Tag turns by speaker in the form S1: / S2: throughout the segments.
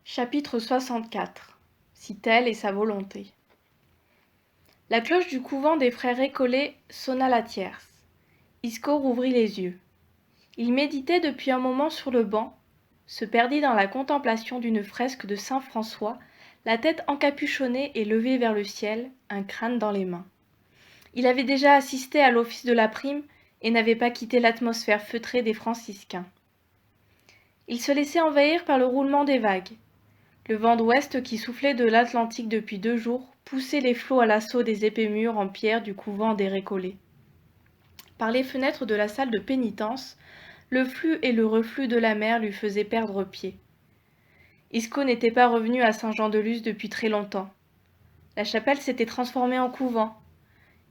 S1: Chapitre 64. Si telle est sa volonté. La cloche du couvent des frères Récollets sonna la tierce. Isco rouvrit les yeux. Il méditait depuis un moment sur le banc, se perdit dans la contemplation d'une fresque de saint François, la tête encapuchonnée et levée vers le ciel, un crâne dans les mains. Il avait déjà assisté à l'office de la prime et n'avait pas quitté l'atmosphère feutrée des franciscains. Il se laissait envahir par le roulement des vagues. Le vent d'ouest qui soufflait de l'Atlantique depuis 2 jours poussait les flots à l'assaut des épais murs en pierre du couvent des Récollets. Par les fenêtres de la salle de pénitence, le flux et le reflux de la mer lui faisaient perdre pied. Isco n'était pas revenu à Saint-Jean-de-Luz depuis très longtemps. La chapelle s'était transformée en couvent.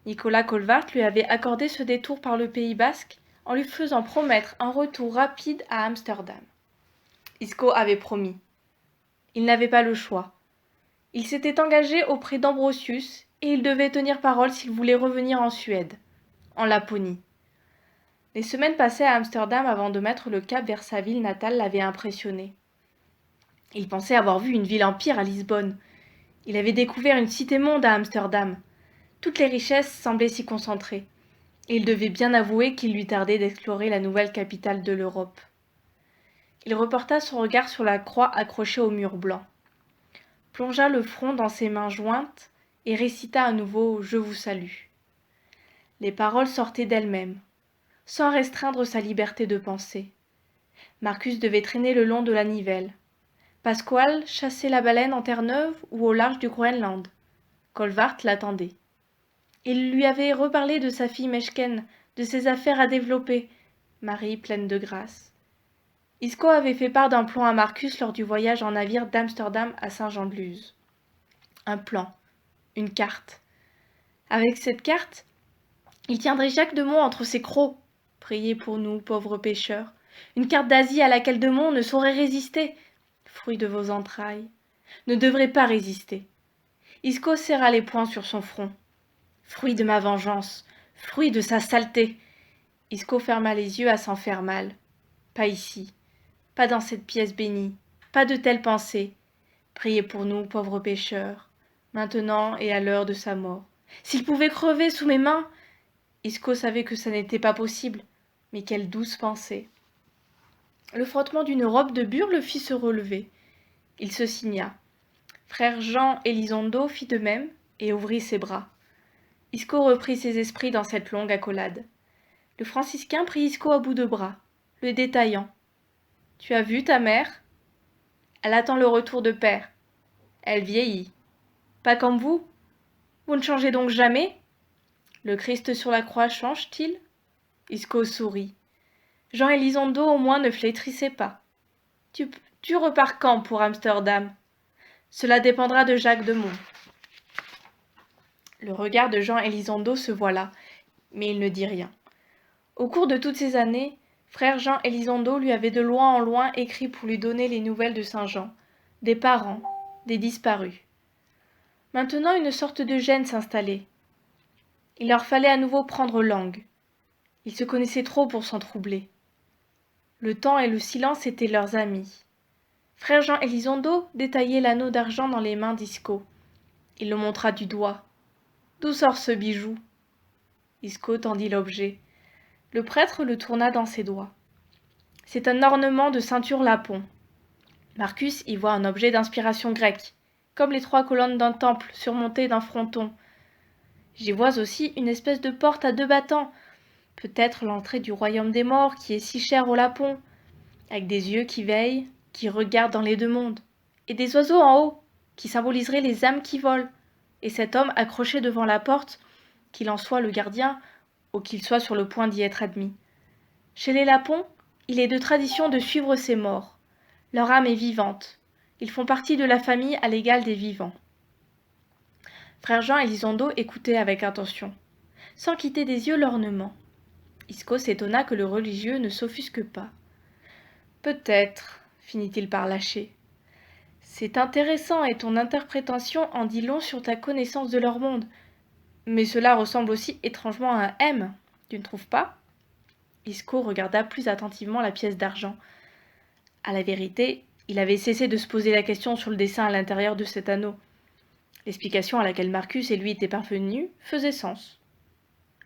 S1: Nicolas Colvart lui avait accordé ce détour par le Pays basque en lui faisant promettre un retour rapide à Amsterdam. Isco avait promis. Il n'avait pas le choix. Il s'était engagé auprès d'Ambrosius et il devait tenir parole s'il voulait revenir en Suède, en Laponie. Les semaines passées à Amsterdam avant de mettre le cap vers sa ville natale l'avaient impressionné. Il pensait avoir vu une ville empire à Lisbonne. Il avait découvert une cité-monde à Amsterdam. Toutes les richesses semblaient s'y concentrer. Et il devait bien avouer qu'il lui tardait d'explorer la nouvelle capitale de l'Europe. Il reporta son regard sur la croix accrochée au mur blanc, plongea le front dans ses mains jointes et récita à nouveau « Je vous salue ». Les paroles sortaient d'elles-mêmes, sans restreindre sa liberté de penser. Marcus devait traîner le long de la Nivelle. Pasquale chassait la baleine en Terre-Neuve ou au large du Groenland. Colvart l'attendait. Il lui avait reparlé de sa fille Mechken, de ses affaires à développer, Marie pleine de grâce. Isco avait fait part d'un plan à Marcus lors du voyage en navire d'Amsterdam à Saint-Jean-de-Luz. Un plan, une carte. Avec cette carte, il tiendrait Jacques de Monts entre ses crocs. Priez pour nous, pauvres pêcheurs. Une carte d'Asie à laquelle de Monts ne saurait résister. Fruit de vos entrailles. Ne devrait pas résister. Isco serra les poings sur son front. Fruit de ma vengeance. Fruit de sa saleté. Isco ferma les yeux à s'en faire mal. Pas ici. Pas dans cette pièce bénie. Pas de telles pensées. Priez pour nous, pauvres pêcheurs. Maintenant et à l'heure de sa mort. S'il pouvait crever sous mes mains. Isco savait que ça n'était pas possible, mais quelle douce pensée. Le frottement d'une robe de bure le fit se relever. Il se signa. Frère Jean Elizondo fit de même et ouvrit ses bras. Isco reprit ses esprits dans cette longue accolade. Le franciscain prit Isco à bout de bras, le détaillant. « Tu as vu ta mère ? Elle attend le retour de père. Elle vieillit. Pas comme vous. Vous ne changez donc jamais ? Le Christ sur la croix change-t-il ? » Isco sourit. Jean Elizondo au moins ne flétrissait pas. Tu repars quand pour Amsterdam ? Cela dépendra de Jacques de Monts. Le regard de Jean Elizondo se voila, mais il ne dit rien. Au cours de toutes ces années, frère Jean Elizondo lui avait de loin en loin écrit pour lui donner les nouvelles de Saint-Jean, des parents, des disparus. Maintenant une sorte de gêne s'installait. Il leur fallait à nouveau prendre langue. Ils se connaissaient trop pour s'en troubler. Le temps et le silence étaient leurs amis. Frère Jean Elizondo détaillait l'anneau d'argent dans les mains d'Isco. Il le montra du doigt. « D'où sort ce bijou ?» Isco tendit l'objet. Le prêtre le tourna dans ses doigts. C'est un ornement de ceinture lapon. Marcus y voit un objet d'inspiration grecque, comme les 3 colonnes d'un temple surmontées d'un fronton. J'y vois aussi une espèce de porte à 2 battants, peut-être l'entrée du royaume des morts qui est si cher au Lapon, avec des yeux qui veillent, qui regardent dans les 2 mondes, et des oiseaux en haut, qui symboliseraient les âmes qui volent, et cet homme accroché devant la porte, qu'il en soit le gardien, ou qu'il soit sur le point d'y être admis. Chez les Lapons, il est de tradition de suivre ces morts. Leur âme est vivante. Ils font partie de la famille à l'égal des vivants. Frère Jean Elizondo écoutait avec attention, sans quitter des yeux l'ornement. Isco s'étonna que le religieux ne s'offusque pas. « Peut-être, finit-il par lâcher. C'est intéressant et ton interprétation en dit long sur ta connaissance de leur monde. Mais cela ressemble aussi étrangement à un M, tu ne trouves pas ?» Isco regarda plus attentivement la pièce d'argent. À la vérité, Il avait cessé de se poser la question sur le dessin à l'intérieur de cet anneau. L'explication à laquelle Marcus et lui étaient parvenus faisait sens.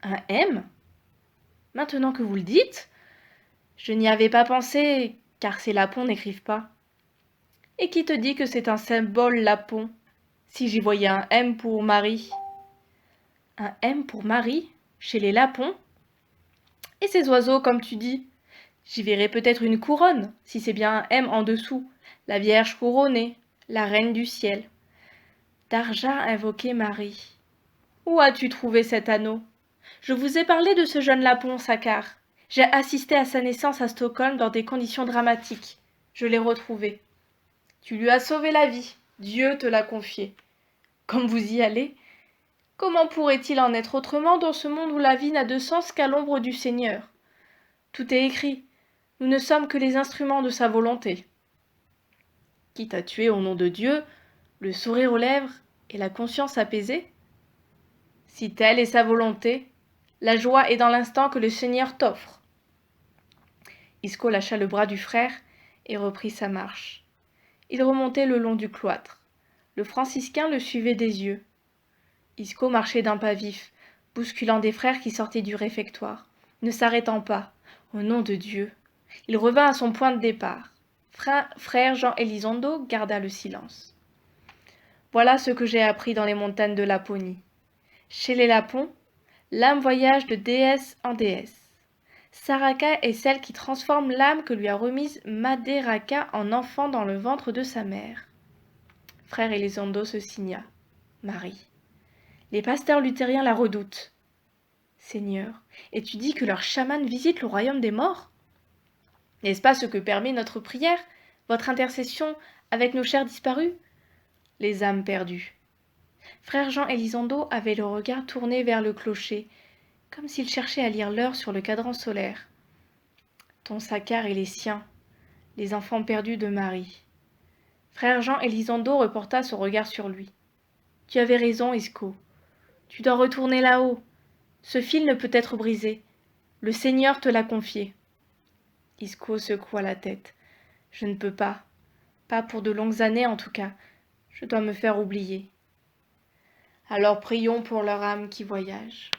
S1: Un M? Maintenant que vous le dites, je n'y avais pas pensé, car ces lapons n'écrivent pas. Et qui te dit que c'est un symbole lapon, si j'y voyais un M pour Marie? Un M pour Marie, chez les lapons? Et ces oiseaux, comme tu dis? J'y verrais peut-être une couronne, si c'est bien un M en dessous, la Vierge couronnée, la Reine du ciel. Darja invoquait Marie. Où as-tu trouvé cet anneau? Je vous ai parlé de ce jeune lapon, Saccard. J'ai assisté à sa naissance à Stockholm dans des conditions dramatiques. Je l'ai retrouvé. Tu lui as sauvé la vie. Dieu te l'a confié. Comme vous y allez, comment pourrait-il en être autrement dans ce monde où la vie n'a de sens qu'à l'ombre du Seigneur? Tout est écrit. Nous ne sommes que les instruments de sa volonté. Quitte à tuer au nom de Dieu, le sourire aux lèvres et la conscience apaisée? Si telle est sa volonté, la joie est dans l'instant que le Seigneur t'offre. Isco lâcha le bras du frère et reprit sa marche. Il remontait le long du cloître. Le franciscain le suivait des yeux. Isco marchait d'un pas vif, bousculant des frères qui sortaient du réfectoire, ne s'arrêtant pas. Au nom de Dieu! Il revint à son point de départ. Frère Jean Elizondo garda le silence. Voilà ce que j'ai appris dans les montagnes de Laponie. Chez les Lapons, l'âme voyage de déesse en déesse. Saraka est celle qui transforme l'âme que lui a remise Maderaka en enfant dans le ventre de sa mère. Frère Elizondo se signa. Marie. Les pasteurs luthériens la redoutent. Seigneur, et tu dis que leur chaman visite le royaume des morts? N'est-ce pas ce que permet notre prière, votre intercession avec nos chers disparus? Les âmes perdues. Frère Jean Elizondo avait le regard tourné vers le clocher, comme s'il cherchait à lire l'heure sur le cadran solaire. Ton Saccard et les siens, les enfants perdus de Marie. Frère Jean Elizondo reporta son regard sur lui. Tu avais raison, Isco. Tu dois retourner là-haut. Ce fil ne peut être brisé. Le Seigneur te l'a confié. Isco secoua la tête. Je ne peux pas. Pas pour de longues années en tout cas. Je dois me faire oublier. Alors prions pour leur âme qui voyage.